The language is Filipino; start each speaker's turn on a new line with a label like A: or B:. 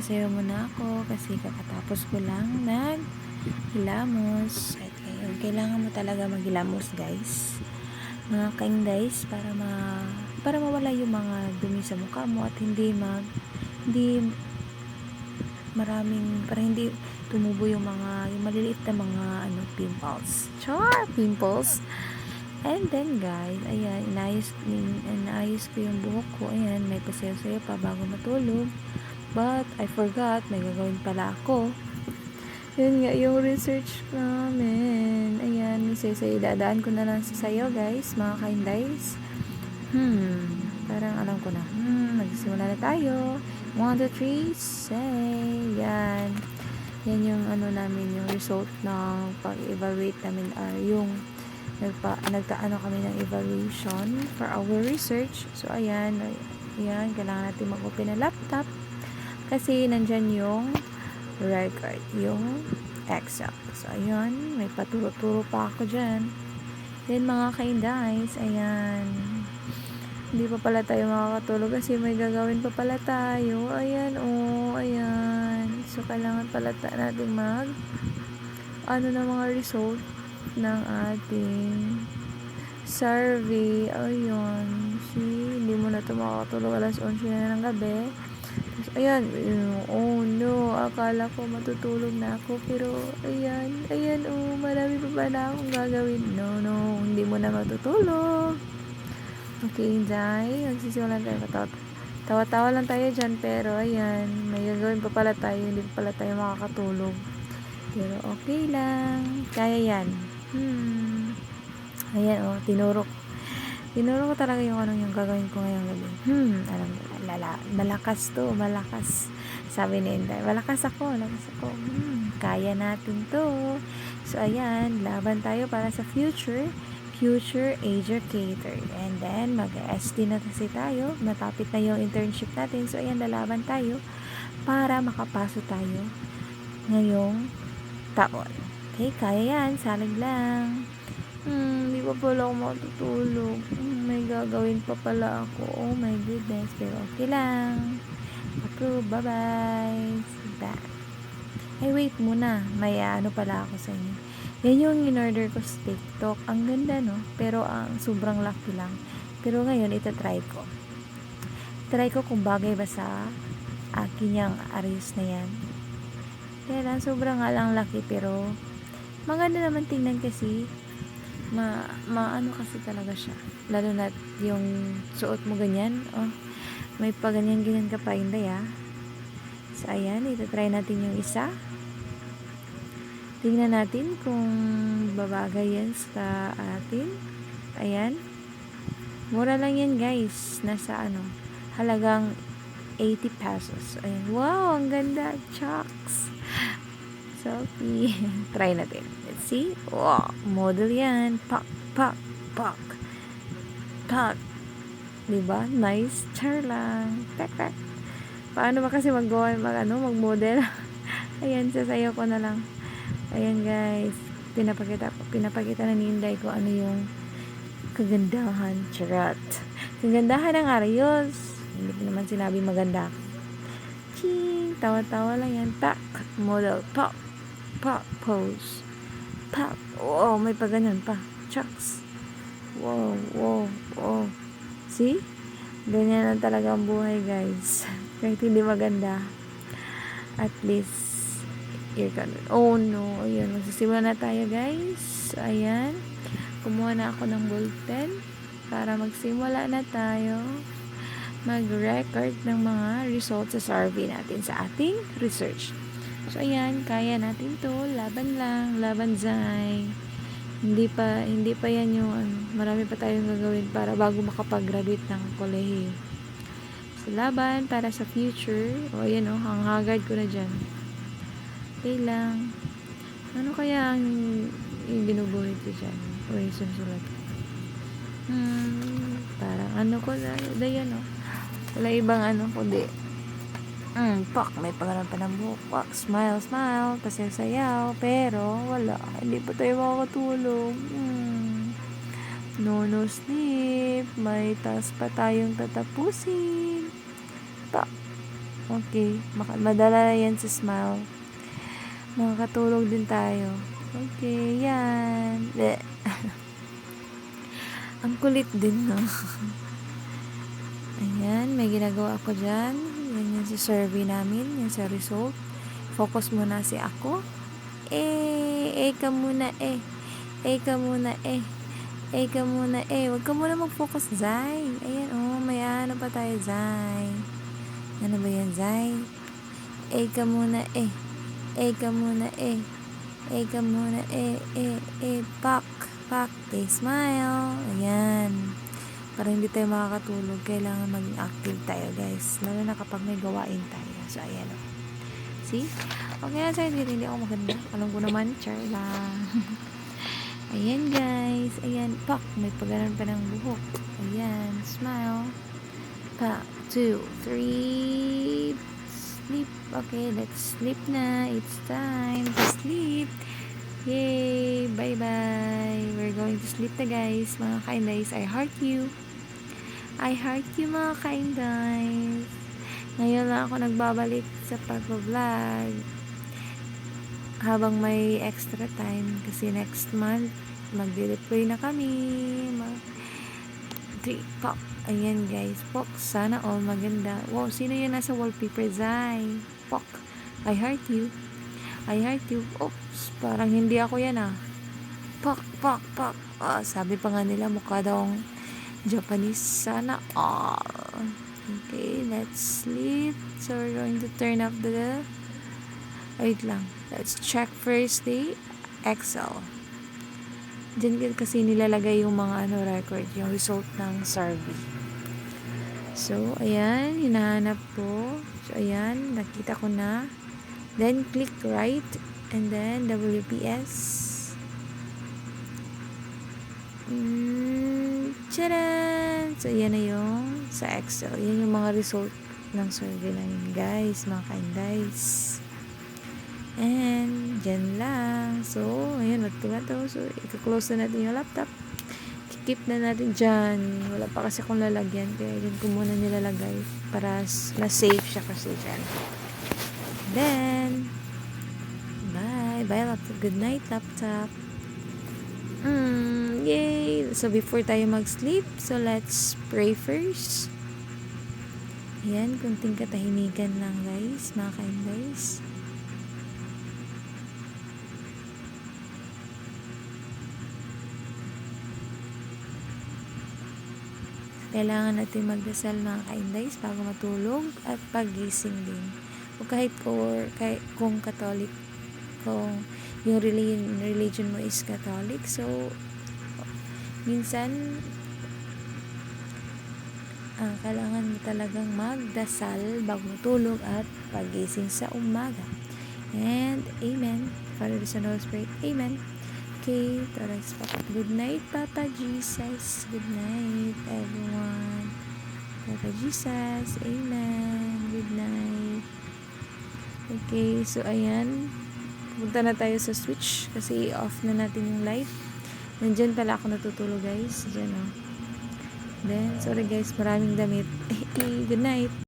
A: Sasayaw muna ako kasi kakatapos ko lang naghilamos. At ngayon, kailangan mo talaga maghilamos, guys. Mga kaindays, para mawala yung mga dumi sa mukha mo at hindi maraming, para hindi tumubo yung maliliit na mga pimples. Pimples. And then guys, ayan, inayos ko yung buhok ko. Ayan, may pasayo-sayo pa bago matulog. But, I forgot, may gagawin pala ako. Yun nga, yung research namin. Ayan, may sayo-sayo. Dadaan ko na lang sa sayo, guys, mga kaindays. Parang alam ko na. Nagsimula na tayo. 1, 2, 3, say. Yan. Yan yung namin, yung result ng pag-evaluate namin, yung nagkaano kami ng evaluation for our research. So, ayan, kailangan natin mag-open ng laptop kasi nandyan yung record, yung Excel. So, ayan, may paturo-turo pa ako dyan. Then, mga kaindays, ayan, hindi pa pala tayo makakatulog kasi may gagawin pa pala tayo. Ayan, ayan. So, kailangan pala natin na mga result ng ating survey. Ayun. Hindi mo na ito makakatulog. Alas 11 na ng gabi. Tapos, ayan. Oh no. Akala ko matutulog na ako. Pero, ayan. Marami pa ba na akong gagawin? No. Hindi mo na matutulog. Okay, Day. Nagsisimulan tayo. Tawa-tawa lang tayo dyan. Pero, ayan. May gagawin pa pala tayo. Hindi pa pala tayo makakatulog. Pero, okay lang. Kaya yan. Ayan, tinuro ko talaga yung yung gagawin ko ngayong gabi. Alam mo, malakas to, malakas. Sabi ni Inday, malakas ako. Kaya natin to. So, ayan, laban tayo para sa future educator. And then, mag-SD na kasi tayo. Matapit na yung internship natin. So, ayan, lalaban tayo para makapasok tayo ngayong taon. Okay, kaya yan. Salig lang. Di pa pala ako matutulog. May gagawin pa pala ako. Oh my goodness. Pero okay lang. Approve. Bye-bye. That. Hey, wait muna. May pala ako sa inyo. Yan yung in-order ko sa TikTok. Ang ganda, no? Pero sobrang laki lang. Pero ngayon, itatry ko. Try ko kung bagay ba sa akin yung ayos na yan. Kaya lang, sobrang nga lang laki. Pero maganda naman tingnan kasi maano kasi talaga siya. Lalo na yung suot mo ganyan. May pa ganyan ka pa, Inday, So, ayan, itatry natin yung isa. Tingnan natin kung babagay yan sa atin. Ayan. Mura lang yan, guys. Nasa halagang 80 pesos. Ayan. Wow, ang ganda. Chucks. Sophie. Try natin. Let's see. Wow, model yan. Pak. Diba? Nice. Char lang. Pak. Paano ba kasi mag-model? Ayan, sasayaw ko na lang. Ayan, guys. Pinapakita na ni Inday ko ano yung kagandahan. Charot. Kagandahan ng Arios. Hindi ko naman sinabi maganda. Ching. Tawa-tawa lang yan. Tak. Model. Pak. Pose. Pak. Oh, may pa ganyan pa. Chucks. Wow. See? Ganyan lang talaga ang buhay, guys. Kahit hindi maganda. At least, you're gonna. Oh, no. Ayan. Magsisimula na tayo, guys. Ayan. Kumuha na ako ng ballpen para magsimula na tayo mag-record ng mga results sa survey natin sa ating research. So, ayan, kaya natin to. Laban lang. Laban, Zay. Hindi pa yan yung marami pa tayong gagawin para bago makapag-graduate ng kolehiyo. So, laban para sa future. Ayan, ang haggard ko na dyan. Okay lang. Ano kaya ang binubuhay ko dyan? Sunsulat. Parang ko na. Dayan, wala ibang kundi pak, may pagano'n pa ng buhok. Pak, smile, pasayaw, pero wala, hindi pa tayo makakatulog. No sleep, may task pa tayong tatapusin. Pak, Okay, madala yan sa smile. Makakatulog din tayo. Okay, yan. Bleh. Ang kulit din, no? Ayan, may ginagawa ako dyan. Yan yung sa survey namin, yan sa result. Focus muna si ako. Ka muna, ka muna, ka muna, Huwag ka muna mag-focus, Zay. Ayan, may ano pa tayo, Zay. Ano ba yan, Zay? Ka muna, ka muna, ka muna, pak, smile. Ayan. Para hindi tayo makakatulog, kailangan maging active tayo, guys. Lalo na kapag may gawain tayo. So, ayan, See? Okay na sa'yo, hindi ako maganda. Alam ko naman, char lang. Ayan, guys. Ayan, pak. May paggalan pa ng buhok. Ayan, smile. Pa, 2, 3, sleep. Okay, let's sleep na. It's time to sleep. Yay! Bye-bye! We're going to sleep na, guys. Mga ka-Indays, I heart you. I heart you, mga ka-Indays. Ngayon lang ako nagbabalik sa pag-vlog. Habang may extra time. Kasi next month, magde-deploy na kami. 3 pop. Ayan, guys. Pok. Sana all maganda. Wow, sino yun nasa wallpaper? Zay. Pok. I heart you. I heart you. Oops. Parang hindi ako yan, Pok. Sabi pa nga nila, mukha daw Japanese. Sana all. Okay, let's sleep. So, we're going to turn up the... Wait lang. Let's check first the Excel. Diyan kasi nilalagay yung mga record, yung result ng survey. So, ayan, hinahanap ko. So, ayan, nakita ko na. Then, click right. And then, WPS. Tcharan! So, ayan na yung sa Excel. Yan yung mga result ng survey namin, guys. Mga ka-Indays. And, dyan lang. So, ayan, magtugato. So, i-close na natin yung laptop. Keep na natin dyan. Wala pa kasi akong lalagyan. Kaya dyan ko muna nilalagay. Para na-safe siya kasi dyan. Then, bye. Bye, laptop. Good night, laptop. Yay! So, before tayo mag-sleep, so let's pray first. Ayan, kunting katahimikan lang, guys. Mga ka-Indays. Kailangan natin magdasal, mga ka-Indays, bago matulog at pagising din. O kahit kung Catholic, kung yung religion mo is Catholic, so minsan kailangan mo talagang magdasal bago matulog at pagising sa umaga. And amen. Father, Son, Holy Spirit, amen. Okay, let's Papa. Good night, Papa Jesus. Good night, everyone. Papa Jesus, amen. Good night. Okay, so ayan. Punta na tayo sa switch kasi off na natin yung light. Nandyan pala ako natutulog, guys. Diyan, Then, sorry guys, maraming damit. Good night.